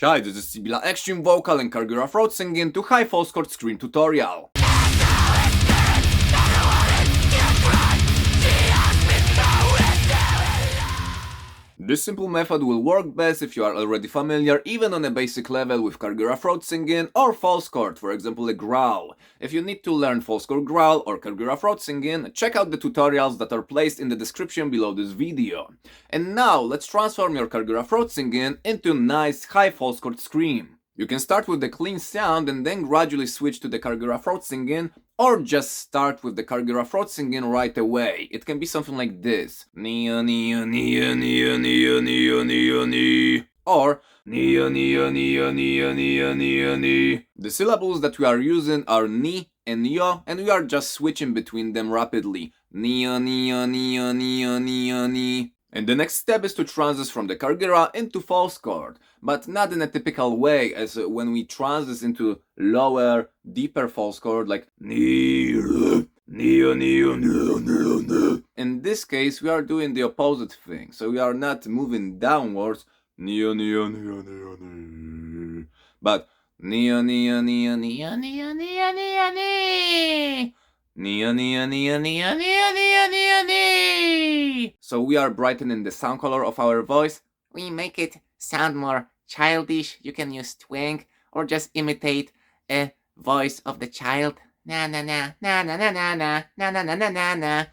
Hi, this is Sibila Extreme Vocal and Kargyraa throat singing to High False Chord Scream tutorial. This simple method will work best if you are already familiar, even on a basic level, with Kargyraa throat singing or false chord, for example a growl. If you need to learn false chord growl or Kargyraa throat singing, check out the tutorials that are placed in the description below this video. And now let's transform your Kargyraa throat singing into nice high false chord scream. You can start with the clean sound and then gradually switch to the Kargyraa throat singing, or just start with the Kargyraa throat singing right away. It can be something like this. Nia nia nia nia nia nia nia nia. Or nia nia nia nia nia nia nia. The syllables that we are using are ni and yo, and we are just switching between them rapidly. Nia nia nia nia nia nia. And the next step is to transition from the Kargyraa into false chord, but not in a typical way, as when we transition into lower, deeper false chord like in this case we are doing the opposite thing, so we are not moving downwards, but nia nia nia nia nia nia nia nia nia nia nia nia nia nia. So we are brightening the sound color of our voice. We make it sound more childish. You can use twang or just imitate a voice of the child. Na na na na na na na na na na na na na na.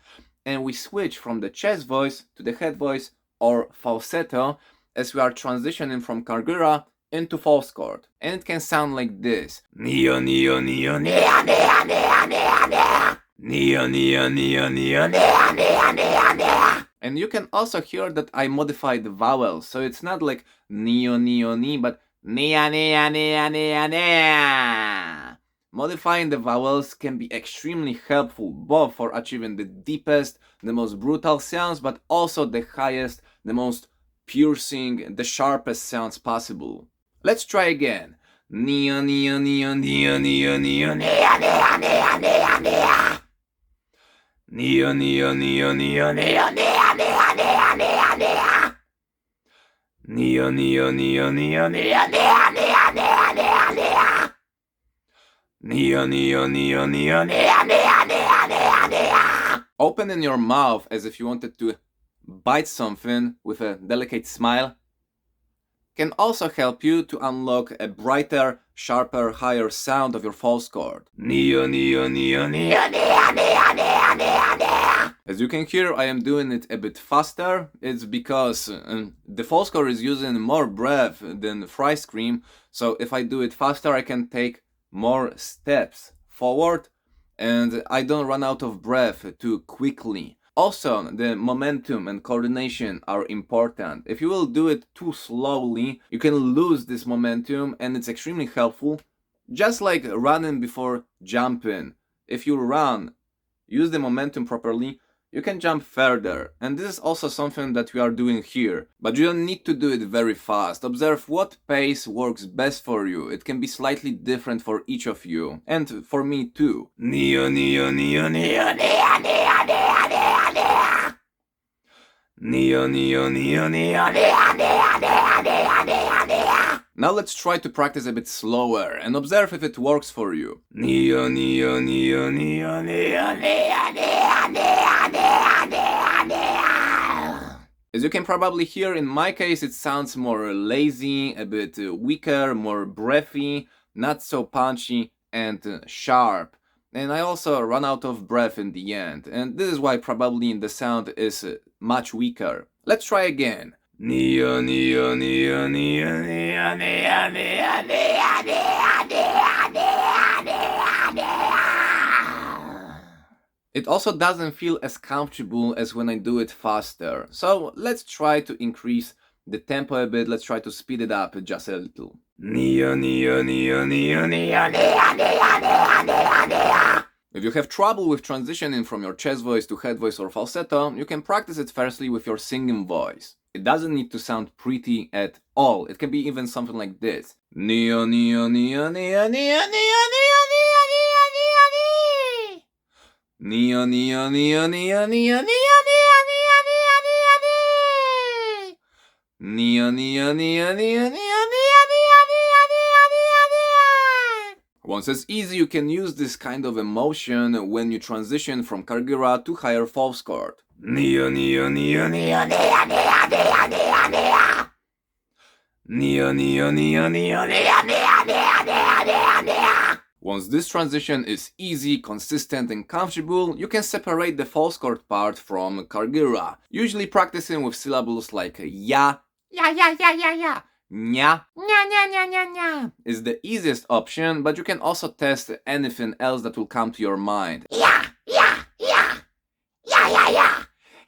And we switch from the chest voice to the head voice or falsetto as we are transitioning from Kargyraa into false chord. And it can sound like this. Nia nia nia nia nia nia nia nia. Nia nia nia nia nia nia nia nia. And you can also hear that I modified the vowel, so it's not like neo neo ni, but nia nia nia nia nia. Modifying the vowels can be extremely helpful, both for achieving the deepest, the most brutal sounds, but also the highest, the most piercing, the sharpest sounds possible. Let's try again. Nia nia nia nia nia nia nia nia nia nia nia. Nia nia nia nia nia nia nia nia nia nia. Nia nia nia nia nia nia nia nia nia nia. Nia nia nia nia nia nia nia nia nia. Opening your mouth as if you wanted to bite something with a delicate smile can also help you to unlock a brighter, sharper, higher sound of your false chord. Nia nia nia nia nia nia nia nia nia. As you can hear, I am doing it a bit faster. It's because the false chord is using more breath than Fry Scream, so if I do it faster I can take more steps forward and I don't run out of breath too quickly. Also, the momentum and coordination are important. If you will do it too slowly, you can lose this momentum and it's extremely helpful. Just like running before jumping. If you run, use the momentum properly, you can jump further. And this is also something that we are doing here. But you don't need to do it very fast. Observe what pace works best for you. It can be slightly different for each of you. And for me too. Nia nia nia nia nia nia nia nia nia. Nia nia nia nia nia nia nia nia nia nia. Now let's try to practice a bit slower and observe if it works for you. Nia nia nia nia nia nia nia nia nia nia nia. As you can probably hear, in my case it sounds more lazy, a bit weaker, more breathy, not so punchy and sharp. And I also run out of breath in the end, and this is why probably the sound is much weaker. Let's try again. Nia nia nia nia nia nia nia nia nia nia nia nia. It also doesn't feel as comfortable as when I do it faster. So let's try to increase the tempo a bit. Let's try to speed it up just a little. Nia nia nia nia nia nia nia nia nia nia. If you have trouble with transitioning from your chest voice to head voice or falsetto, you can practice it firstly with your singing voice. It doesn't need to sound pretty at all. It can be even something like this. Nia nia nia nia nia nia nia nia nia nia. Nia nia nia nia nia nia nia nia nia nia. Nia nia nia nia nia nia nia nia. Once it's easy, you can use this kind of emotion when you transition from Kargyraa to higher false chord. Neo, neo, neo, neo, neo, neo, neo, neo, neo. Neo, neo, neo, neo, neo, neo, neo, neo, neo, neo. Once this transition is easy, consistent, and comfortable, you can separate the false chord part from Kargyraa, usually practicing with syllables like ya, Ya, ya, ya, ya, ya. nya. Nya, nya, nya, nya, nya. Is the easiest option, but you can also test anything else that will come to your mind. Ya, ya, ya. Ya, ya, ya.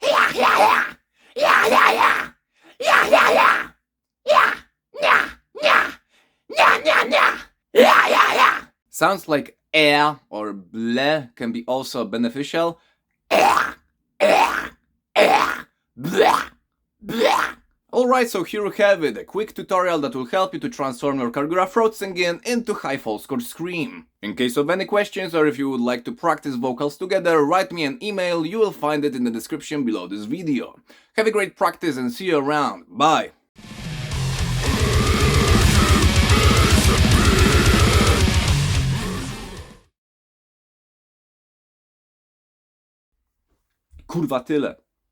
Ya, ya, ya. Ya, ya, ya. Ya, ya, ya. Ya, nya, nya. Nya, nya, nya. Ya, ya, ya. Sounds like or ble can be also beneficial. Alright, so here you have it, a quick tutorial that will help you to transform your Kargyraa throat singing into high false chord scream. In case of any questions or if you would like to practice vocals together, write me an email, you will find it in the description below this video. Have a great practice and see you around, bye! Kurwa tyle.